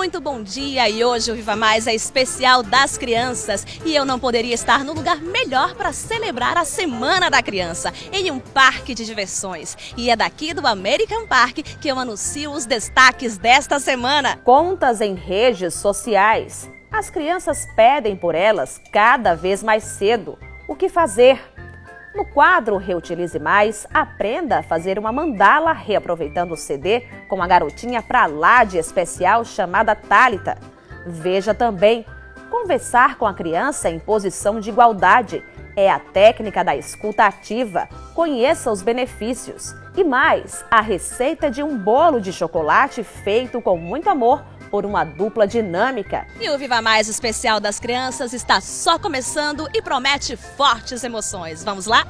Muito bom dia e hoje o Viva Mais é especial das crianças e eu não poderia estar no lugar melhor para celebrar a Semana da Criança, em um parque de diversões. E é daqui do American Park que eu anuncio os destaques desta semana. Contas em redes sociais. As crianças pedem por elas cada vez mais cedo. O que fazer? No quadro Reutilize Mais, aprenda a fazer uma mandala reaproveitando o CD com uma garotinha pra lá de especial chamada Thalita. Veja também, conversar com a criança em posição de igualdade é a técnica da escuta ativa. Conheça os benefícios. E mais, a receita de um bolo de chocolate feito com muito amor por uma dupla dinâmica. E o Viva Mais especial das crianças está só começando e promete fortes emoções. Vamos lá?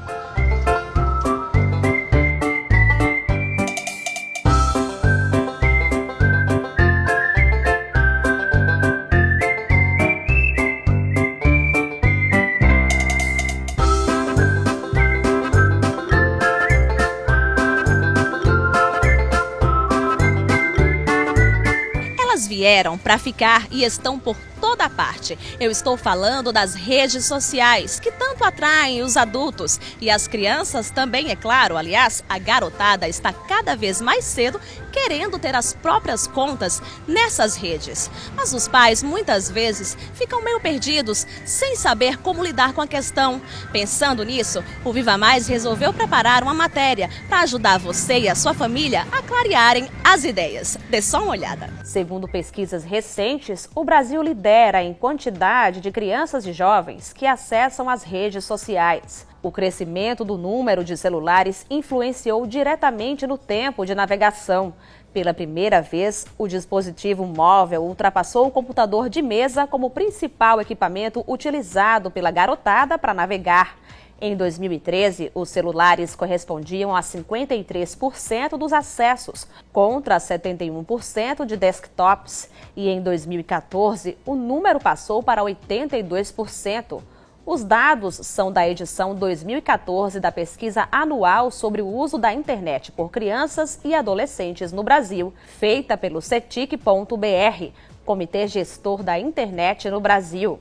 Vieram para ficar e estão por toda parte. Eu estou falando das redes sociais, que tanto atraem os adultos e as crianças também, é claro. Aliás, a garotada está cada vez mais cedo querendo ter as próprias contas nessas redes. Mas os pais muitas vezes ficam meio perdidos, sem saber como lidar com a questão. Pensando nisso, o Viva Mais resolveu preparar uma matéria para ajudar você e a sua família a clarearem as ideias. Dê só uma olhada. Segundo pesquisas recentes, o Brasil lidera em quantidade de crianças e jovens que acessam as redes sociais. O crescimento do número de celulares influenciou diretamente no tempo de navegação. Pela primeira vez, o dispositivo móvel ultrapassou o computador de mesa como principal equipamento utilizado pela garotada para navegar. Em 2013, os celulares correspondiam a 53% dos acessos, contra 71% de desktops. E em 2014, o número passou para 82%. Os dados são da edição 2014 da pesquisa anual sobre o uso da internet por crianças e adolescentes no Brasil, feita pelo CETIC.br, Comitê Gestor da Internet no Brasil.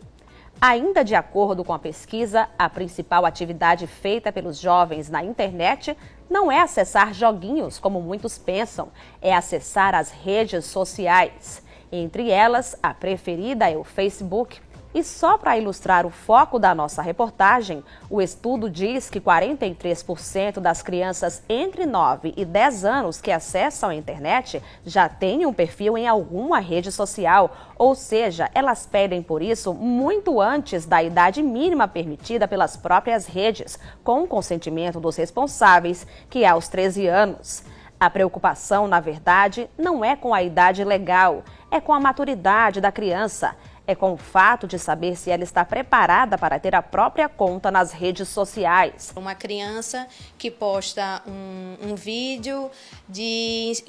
Ainda de acordo com a pesquisa, a principal atividade feita pelos jovens na internet não é acessar joguinhos, como muitos pensam, é acessar as redes sociais. Entre elas, a preferida é o Facebook. E só para ilustrar o foco da nossa reportagem, o estudo diz que 43% das crianças entre 9 e 10 anos que acessam a internet já têm um perfil em alguma rede social, ou seja, elas pedem por isso muito antes da idade mínima permitida pelas próprias redes, com o consentimento dos responsáveis, que é aos 13 anos. A preocupação, na verdade, não é com a idade legal, é com a maturidade da criança. É com o fato de saber se ela está preparada para ter a própria conta nas redes sociais. Uma criança que posta um vídeo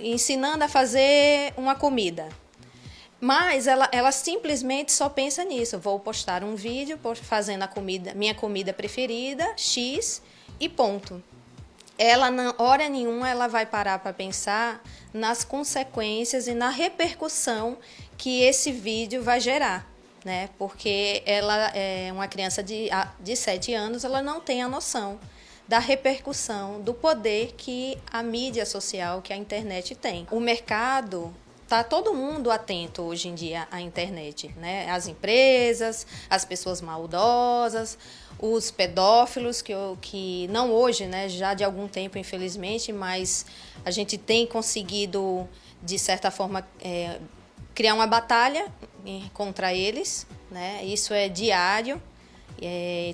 ensinando a fazer uma comida. Mas ela simplesmente só pensa nisso. Vou postar um vídeo fazendo minha comida preferida, X, e ponto. Ela, na hora nenhuma, ela vai parar para pensar nas consequências e na repercussão que esse vídeo vai gerar, né? Porque ela é uma criança de 7 anos, ela não tem a noção da repercussão, do poder que a mídia social, que a internet tem. O mercado, tá todo mundo atento hoje em dia à internet, né? As empresas, as pessoas maldosas, os pedófilos, que não hoje, né? Já de algum tempo, infelizmente, mas a gente tem conseguido, de certa forma, criar uma batalha contra eles, né? Isso é diário.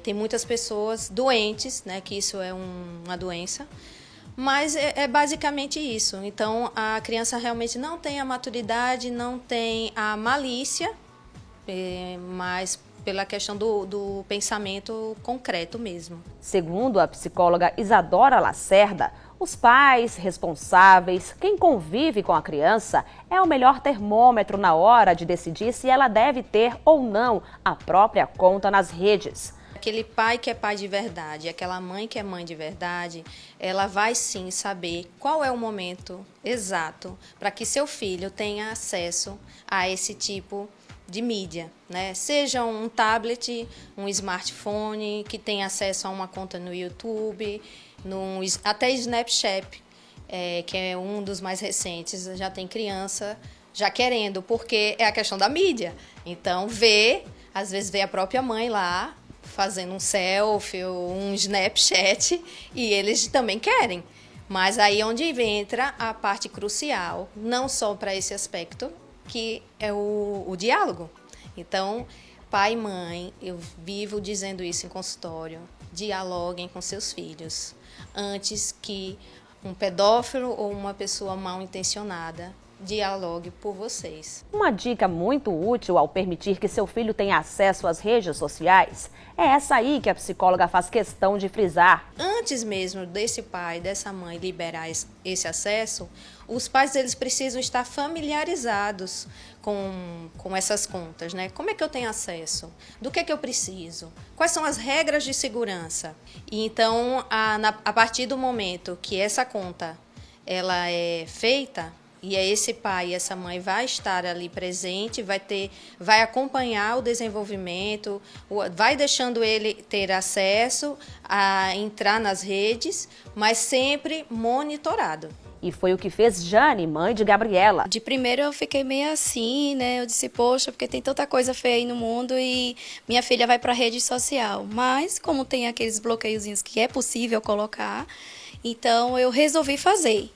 Tem muitas pessoas doentes, né? Que isso é uma doença. Mas é basicamente isso. Então, a criança realmente não tem a maturidade, não tem a malícia, mas pela questão do pensamento concreto mesmo. Segundo a psicóloga Isadora Lacerda, os pais, responsáveis, quem convive com a criança é o melhor termômetro na hora de decidir se ela deve ter ou não a própria conta nas redes. Aquele pai que é pai de verdade, aquela mãe que é mãe de verdade, ela vai sim saber qual é o momento exato para que seu filho tenha acesso a esse tipo de mídia, né? Seja um tablet, um smartphone, que tenha acesso a uma conta no YouTube, até Snapchat, que é um dos mais recentes, já tem criança já querendo, porque é a questão da mídia. Então, às vezes vê a própria mãe lá, fazendo um selfie ou um Snapchat, e eles também querem. Mas aí onde entra a parte crucial, não só para esse aspecto, que é o diálogo. Então, pai e mãe, eu vivo dizendo isso em consultório, dialoguem com seus filhos, antes que um pedófilo ou uma pessoa mal intencionada dialogue por vocês. Uma dica muito útil ao permitir que seu filho tenha acesso às redes sociais é essa aí que a psicóloga faz questão de frisar. Antes mesmo desse pai, dessa mãe liberar esse acesso, os pais eles precisam estar familiarizados com essas contas, né? Como é que eu tenho acesso? Do que eu preciso? Quais são as regras de segurança? E então, a partir do momento que essa conta ela é feita, e é esse pai e essa mãe vai estar ali presente, vai acompanhar o desenvolvimento, vai deixando ele ter acesso a entrar nas redes, mas sempre monitorado. E foi o que fez Jane, mãe de Gabriela. De primeiro eu fiquei meio assim, né? Eu disse, poxa, porque tem tanta coisa feia aí no mundo e minha filha vai para a rede social. Mas como tem aqueles bloqueiozinhos que é possível colocar, então eu resolvi fazer.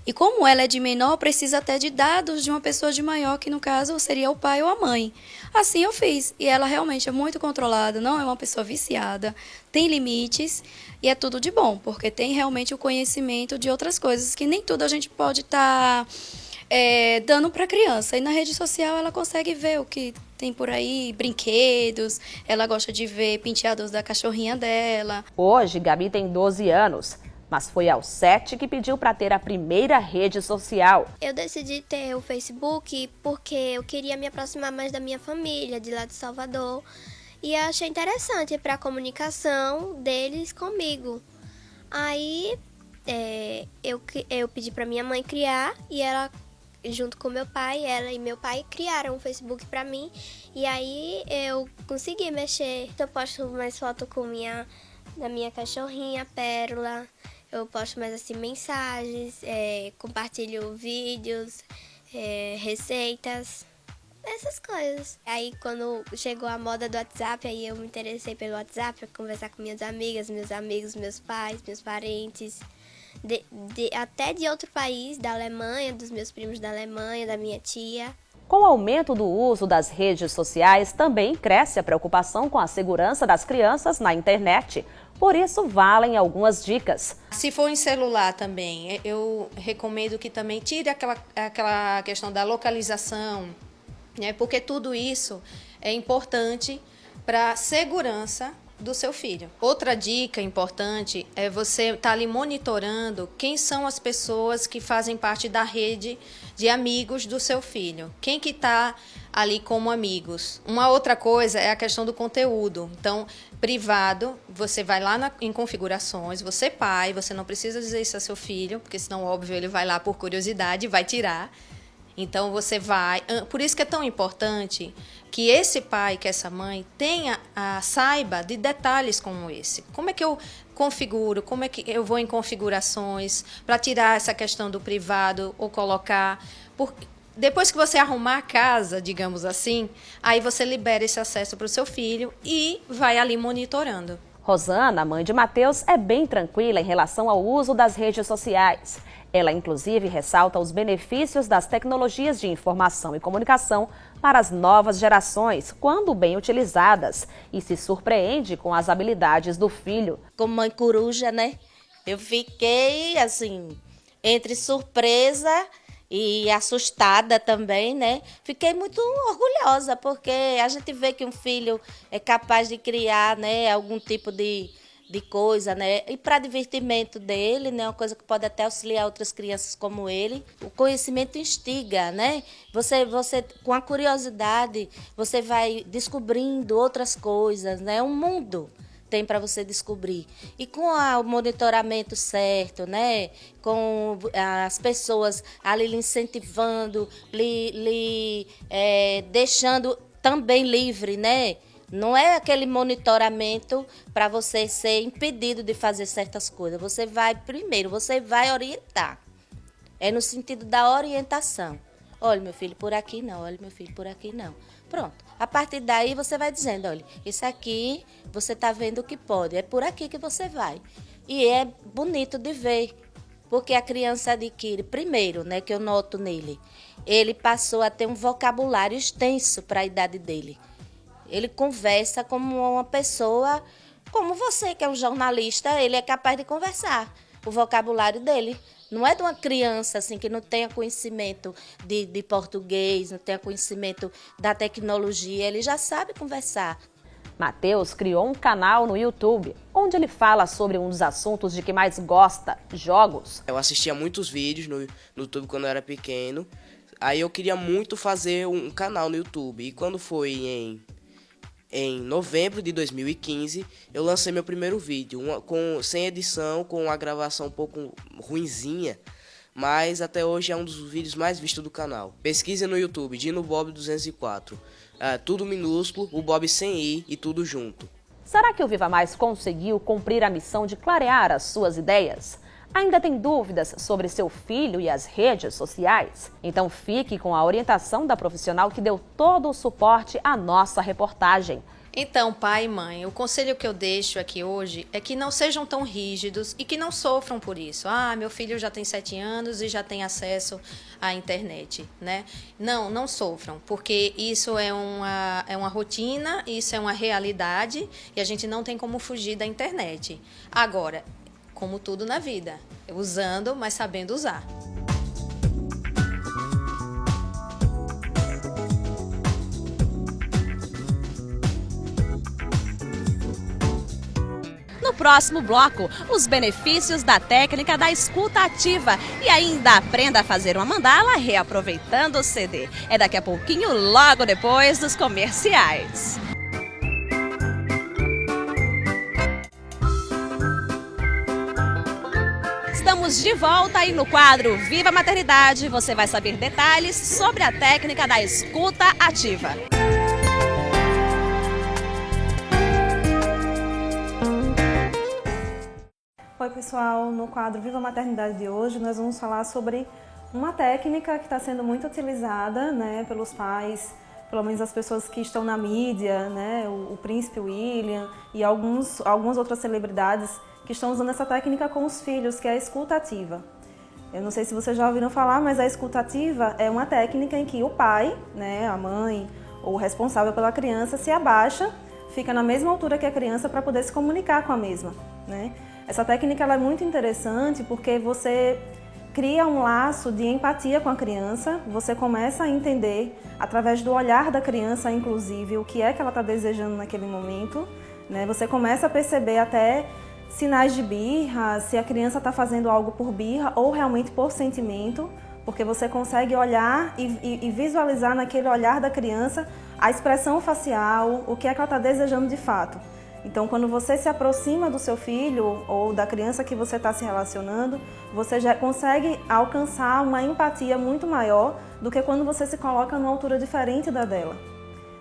E como ela é de menor, precisa até de dados de uma pessoa de maior, que no caso seria o pai ou a mãe. Assim eu fiz. E ela realmente é muito controlada, não é uma pessoa viciada, tem limites e é tudo de bom, porque tem realmente o conhecimento de outras coisas que nem tudo a gente pode estar dando para a criança. E na rede social ela consegue ver o que tem por aí, brinquedos, ela gosta de ver penteados da cachorrinha dela. Hoje, Gabi tem 12 anos. Mas foi aos 7 que pediu para ter a primeira rede social. Eu decidi ter o Facebook porque eu queria me aproximar mais da minha família, de lá de Salvador. E achei interessante para a comunicação deles comigo. Aí eu pedi para minha mãe criar e ela, junto com meu pai, ela e meu pai criaram um Facebook para mim. E aí eu consegui mexer. Eu posto mais foto da minha cachorrinha, Pérola. Eu posto mais assim mensagens, compartilho vídeos, receitas, essas coisas. Aí quando chegou a moda do WhatsApp, aí eu me interessei pelo WhatsApp para conversar com minhas amigas, meus amigos, meus pais, meus parentes, até de outro país, da Alemanha, dos meus primos da Alemanha, da minha tia. Com o aumento do uso das redes sociais, também cresce a preocupação com a segurança das crianças na internet. Por isso, valem algumas dicas. Se for em celular também, eu recomendo que também tire aquela questão da localização, né? Porque tudo isso é importante para a segurança do seu filho. Outra dica importante é você estar ali monitorando quem são as pessoas que fazem parte da rede de amigos do seu filho. Quem que está ali como amigos. Uma outra coisa é a questão do conteúdo. Então, privado, você vai lá em configurações, você pai, você não precisa dizer isso ao seu filho, porque senão, óbvio, ele vai lá por curiosidade e vai tirar. Então, você vai... Por isso que é tão importante que esse pai, que essa mãe, saiba de detalhes como esse. Como é que eu configuro, como é que eu vou em configurações para tirar essa questão do privado ou colocar... Depois que você arrumar a casa, digamos assim, aí você libera esse acesso para o seu filho e vai ali monitorando. Rosana, mãe de Matheus, é bem tranquila em relação ao uso das redes sociais. Ela, inclusive, ressalta os benefícios das tecnologias de informação e comunicação para as novas gerações, quando bem utilizadas, e se surpreende com as habilidades do filho. Como mãe coruja, né? Eu fiquei, assim, entre surpresa e assustada também, né? Fiquei muito orgulhosa, porque a gente vê que um filho é capaz de criar, né, algum tipo de coisa, né? E para divertimento dele, né? Uma coisa que pode até auxiliar outras crianças como ele. O conhecimento instiga, né? Você com a curiosidade, você vai descobrindo outras coisas, né? Um mundo. tem para você descobrir. E com o monitoramento certo, né? Com as pessoas ali lhe incentivando, deixando também livre, né? Não é aquele monitoramento para você ser impedido de fazer certas coisas. Você vai orientar. É no sentido da orientação. Olha, meu filho, por aqui não. Olha, meu filho, por aqui não. Pronto. A partir daí você vai dizendo, olha, isso aqui você está vendo que pode. É por aqui que você vai. E é bonito de ver. Porque a criança adquire, primeiro, né, que eu noto nele, ele passou a ter um vocabulário extenso para a idade dele. Ele conversa como uma pessoa, como você, que é um jornalista, ele é capaz de conversar. O vocabulário dele não é de uma criança assim, que não tenha conhecimento de português, não tenha conhecimento da tecnologia, ele já sabe conversar. Matheus criou um canal no YouTube, onde ele fala sobre um dos assuntos de que mais gosta, jogos. Eu assistia muitos vídeos no YouTube quando eu era pequeno, aí eu queria muito fazer um canal no YouTube. E quando foi em novembro de 2015, eu lancei meu primeiro vídeo, sem edição, com uma gravação um pouco ruinzinha, mas até hoje é um dos vídeos mais vistos do canal. Pesquise no YouTube, Dino Bob 204. Tudo minúsculo, o Bob sem I e tudo junto. Será que o Viva Mais conseguiu cumprir a missão de clarear as suas ideias? Ainda tem dúvidas sobre seu filho e as redes sociais? Então fique com a orientação da profissional que deu todo o suporte à nossa reportagem. Então, pai e mãe, o conselho que eu deixo aqui hoje é que não sejam tão rígidos e que não sofram por isso. Meu filho já tem 7 anos e já tem acesso à internet, né? Não sofram, porque isso é uma rotina, isso é uma realidade e a gente não tem como fugir da internet. Agora, como tudo na vida, usando, mas sabendo usar. No próximo bloco, os benefícios da técnica da escuta ativa e ainda aprenda a fazer uma mandala reaproveitando o CD. É daqui a pouquinho, logo depois dos comerciais. Estamos de volta e no quadro Viva Maternidade você vai saber detalhes sobre a técnica da escuta ativa. Oi pessoal, no quadro Viva Maternidade de hoje nós vamos falar sobre uma técnica que está sendo muito utilizada, né, pelos pais, pelo menos as pessoas que estão na mídia, né, o príncipe William e algumas outras celebridades que estão usando essa técnica com os filhos, que é a escuta ativa. Eu não sei se vocês já ouviram falar, mas a escuta ativa é uma técnica em que o pai, né, a mãe ou o responsável pela criança se abaixa, fica na mesma altura que a criança para poder se comunicar com a mesma, né? Essa técnica ela é muito interessante porque você cria um laço de empatia com a criança, você começa a entender, através do olhar da criança, inclusive, o que é que ela está desejando naquele momento, né? Você começa a perceber até sinais de birra, se a criança está fazendo algo por birra ou realmente por sentimento, porque você consegue olhar e visualizar naquele olhar da criança a expressão facial, o que é que ela está desejando de fato. Então, quando você se aproxima do seu filho ou da criança que você está se relacionando, você já consegue alcançar uma empatia muito maior do que quando você se coloca numa altura diferente da dela,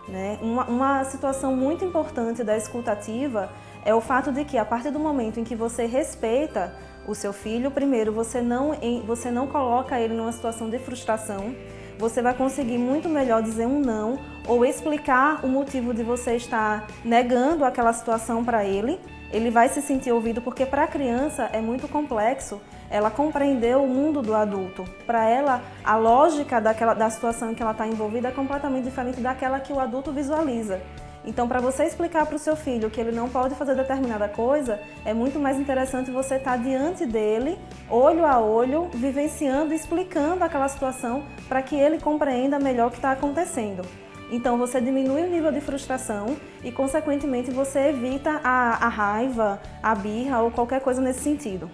né? Uma situação muito importante da escuta ativa é o fato de que, a partir do momento em que você respeita o seu filho, primeiro, você não coloca ele numa situação de frustração, você vai conseguir muito melhor dizer um não ou explicar o motivo de você estar negando aquela situação para ele. Ele vai se sentir ouvido, porque para a criança é muito complexo ela compreender o mundo do adulto. Para ela, a lógica da situação em que ela está envolvida é completamente diferente daquela que o adulto visualiza. Então, para você explicar para o seu filho que ele não pode fazer determinada coisa, é muito mais interessante você estar diante dele, olho a olho, vivenciando e explicando aquela situação para que ele compreenda melhor o que está acontecendo. Então, você diminui o nível de frustração e, consequentemente, você evita a raiva, a birra ou qualquer coisa nesse sentido.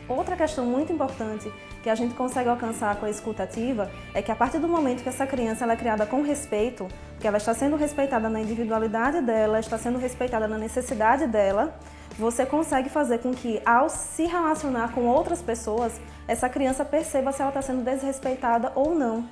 Outra questão muito importante que a gente consegue alcançar com a escuta ativa é que a partir do momento que essa criança ela é criada com respeito, que ela está sendo respeitada na individualidade dela, está sendo respeitada na necessidade dela, você consegue fazer com que, ao se relacionar com outras pessoas, essa criança perceba se ela está sendo desrespeitada ou não.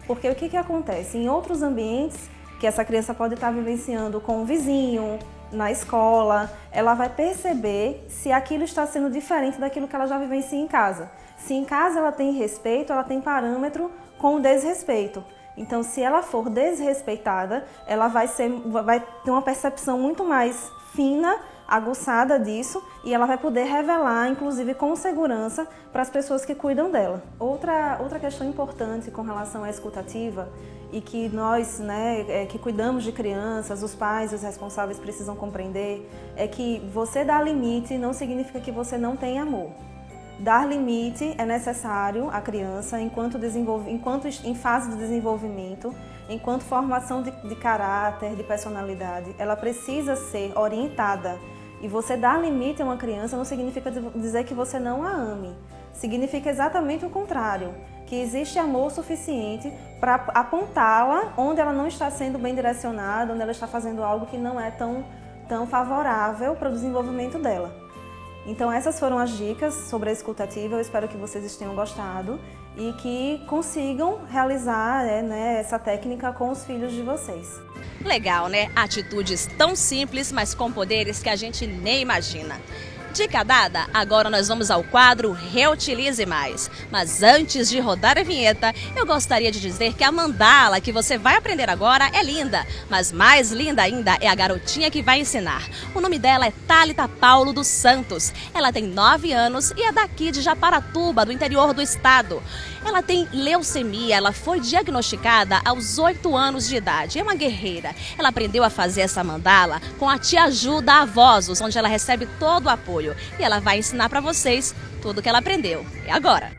Porque o que acontece? Em outros ambientes, que essa criança pode estar vivenciando com o vizinho, na escola, ela vai perceber se aquilo está sendo diferente daquilo que ela já vivencia em casa. Se em casa ela tem respeito, ela tem parâmetro com o desrespeito. Então, se ela for desrespeitada, ela vai ter uma percepção muito mais fina, aguçada disso, e ela vai poder revelar, inclusive com segurança, para as pessoas que cuidam dela. Outra questão importante com relação à escuta ativa, e que nós, que cuidamos de crianças, os pais e os responsáveis precisam compreender, é que você dar limite não significa que você não tem amor. Dar limite é necessário à criança enquanto em fase de desenvolvimento, enquanto formação de caráter, de personalidade. Ela precisa ser orientada. E você dar limite a uma criança não significa dizer que você não a ame. Significa exatamente o contrário, que existe amor suficiente para apontá-la onde ela não está sendo bem direcionada, onde ela está fazendo algo que não é tão favorável para o desenvolvimento dela. Então essas foram as dicas sobre a escuta ativa, eu espero que vocês tenham gostado e que consigam realizar essa técnica com os filhos de vocês. Legal, né? Atitudes tão simples, mas com poderes que a gente nem imagina. Dica dada, agora nós vamos ao quadro Reutilize Mais. Mas antes de rodar a vinheta, eu gostaria de dizer que a mandala que você vai aprender agora é linda. Mas mais linda ainda é a garotinha que vai ensinar. O nome dela é Thalita Paulo dos Santos. Ela tem 9 anos e é daqui de Japaratuba, do interior do estado. Ela tem leucemia, ela foi diagnosticada aos 8 anos de idade. É uma guerreira. Ela aprendeu a fazer essa mandala com a Tia Ju da Avozos, onde ela recebe todo o apoio. E ela vai ensinar para vocês tudo que ela aprendeu. É agora!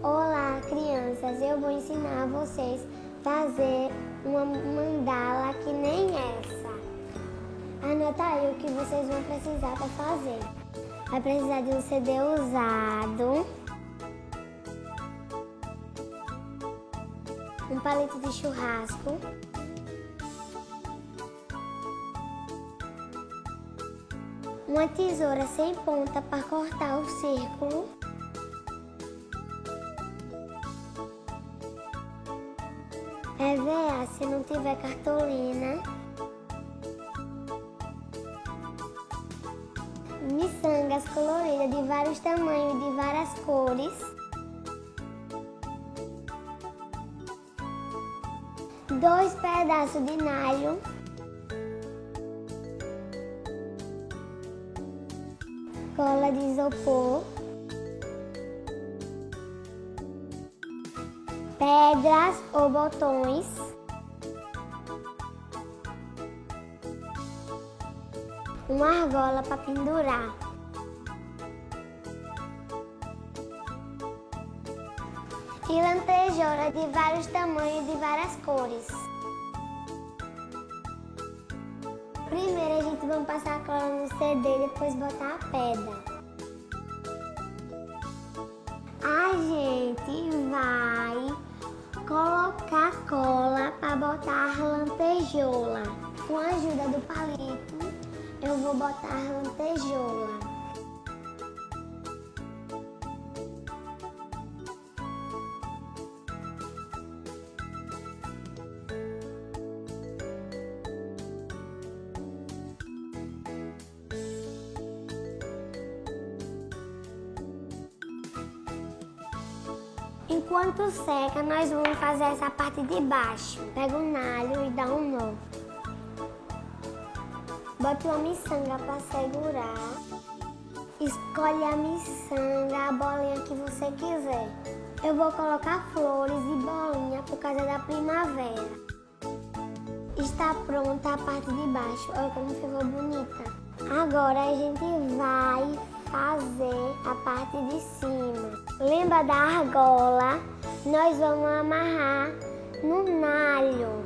Olá, crianças! Eu vou ensinar a vocês a fazer uma mandala que nem essa. Anota aí o que vocês vão precisar para fazer. Vai precisar de um CD usado, um palito de churrasco, uma tesoura sem ponta para cortar o círculo, EVA se não tiver cartolina, miçangas coloridas de vários tamanhos e de várias cores, dois pedaços de nylon, cola de isopor, pedras ou botões, uma argola para pendurar, e lantejola de vários tamanhos e de várias cores. Primeiro a gente vai passar a cola no CD e depois botar a pedra. A gente vai colocar cola para botar a lantejola. Com a ajuda do palito, eu vou botar a lantejola. Enquanto seca, nós vamos fazer essa parte de baixo. Pega o nalho e dá um nó. Bota uma miçanga para segurar. Escolhe a miçanga, a bolinha que você quiser. Eu vou colocar flores e bolinha por causa da primavera. Está pronta a parte de baixo. Olha como ficou bonita. Agora a gente vai fazer a parte de cima. Lembra da argola? Nós vamos amarrar no nalho.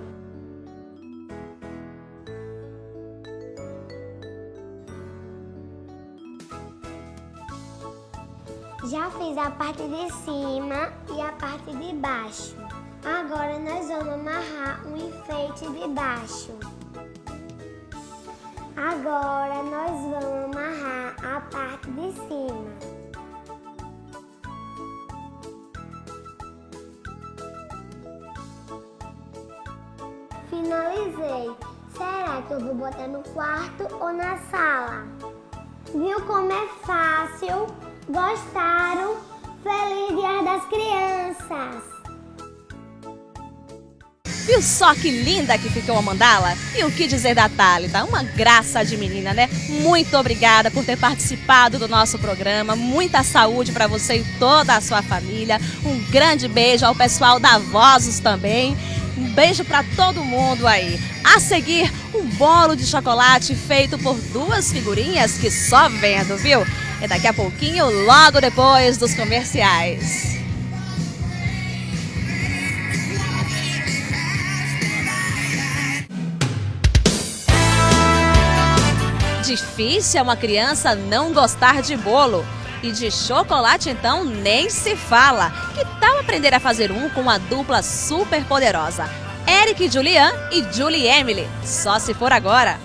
Já fiz a parte de cima e a parte de baixo. Agora nós vamos amarrar um enfeite de baixo. Agora nós vamos amarrar a parte de cima. Finalizei. Será que eu vou botar no quarto ou na sala? Viu como é fácil? Gostaram? Feliz Dia das Crianças! Viu só que linda que ficou a mandala? E o que dizer da Thalita? Uma graça de menina, né? Muito obrigada por ter participado do nosso programa. Muita saúde para você e toda a sua família. Um grande beijo ao pessoal da Vozos também. Um beijo para todo mundo aí. A seguir, um bolo de chocolate feito por 2 figurinhas que só vendo, viu? É daqui a pouquinho, logo depois dos comerciais. Difícil é uma criança não gostar de bolo. E de chocolate, então, nem se fala. Que tal aprender a fazer um com uma dupla super poderosa? Eric e Julian e Julie Emily. Só se for agora.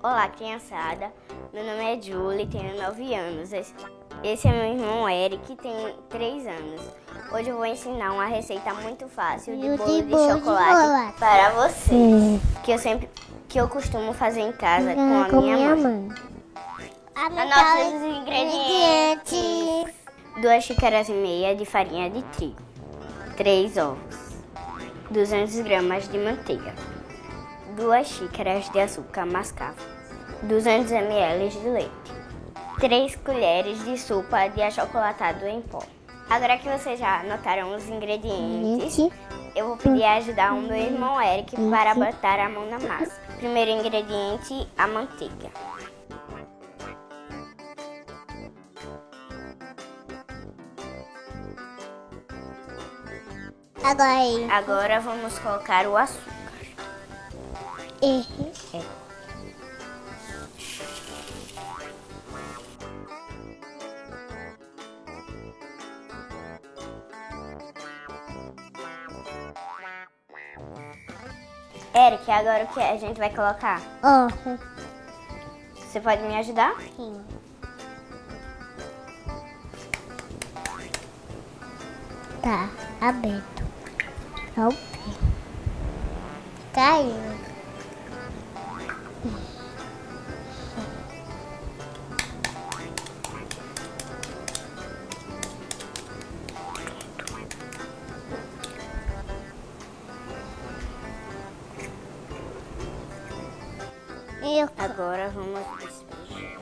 Olá, criançada. Meu nome é Julie, tenho 9 anos. Esse é meu irmão Eric, tem 3 anos. Hoje eu vou ensinar uma receita muito fácil de bolo de chocolate para vocês. Que eu costumo fazer em casa com a minha mãe. Anote os ingredientes. 2 xícaras e meia de farinha de trigo. 3 ovos. 200 gramas de manteiga. 2 xícaras de açúcar mascavo. 200 ml de leite. 3 colheres de sopa de achocolatado em pó. Agora que vocês já anotaram os ingredientes, eu vou pedir ajuda ao meu irmão Eric para botar a mão na massa. Primeiro ingrediente, a manteiga. Agora vamos colocar o açúcar. Eric, agora o que a gente vai colocar? Você pode me ajudar? Sim. Tá aberto. Pronto. Caiu. Agora vamos despejar.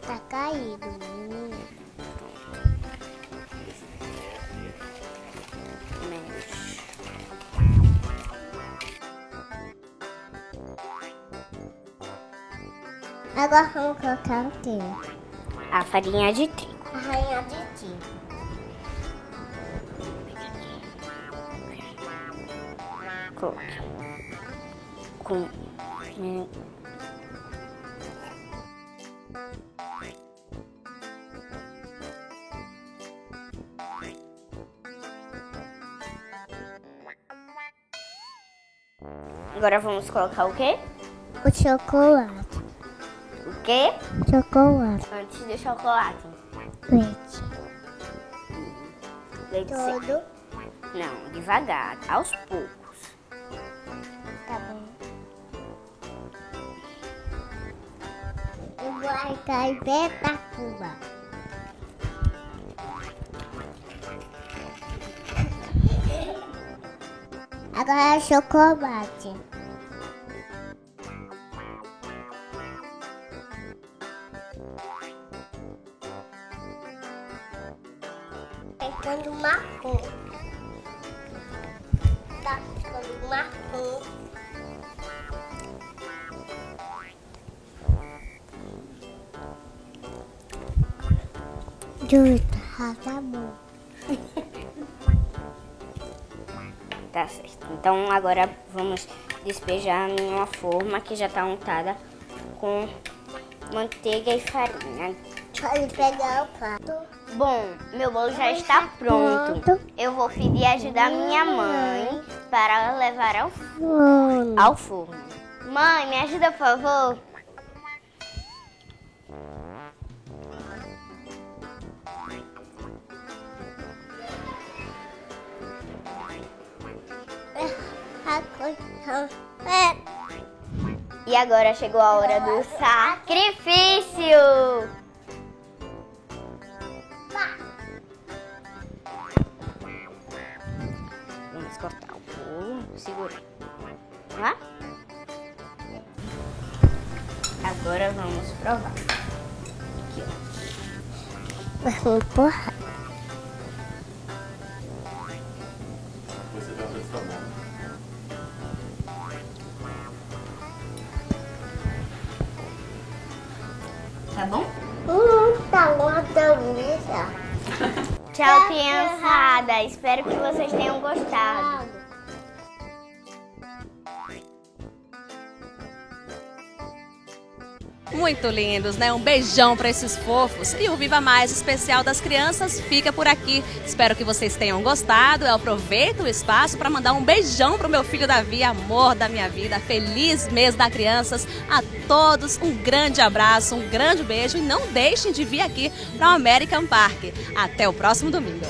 Tá caído. Mexe. Agora vamos colocar o quê? A farinha de trigo. A farinha de trigo. Agora vamos colocar o quê? O chocolate. O quê? Chocolate. Antes do chocolate. Leite. Leite Todo. seco. Não, devagar, aos poucos. Tá bom. Eu vou cair perto da cuba. Agora é chocolate. Ficando marrom. Tá ficando marrom. Juta, tá bom. Tá certo. Então agora vamos despejar em uma forma que já está untada com manteiga e farinha. Pode pegar o prato. Bom, meu bolo já está pronto. Eu vou pedir ajuda à minha mãe para levar ao forno. Mãe, me ajuda, por favor? E agora chegou a hora do sacrifício! Vamos cortar o bolo, segura. Vamos lá? Agora vamos provar. Aqui, ó. Vamos empurrar. Tá bom? Tá uma delícia. Tchau, criançada. Espero que vocês tenham gostado. Muito lindos, né? Um beijão para esses fofos. E o Viva Mais especial das crianças fica por aqui. Espero que vocês tenham gostado. Eu aproveito o espaço para mandar um beijão pro meu filho Davi, amor da minha vida. Feliz mês das crianças. A todos um grande abraço, um grande beijo e não deixem de vir aqui para o American Park. Até o próximo domingo.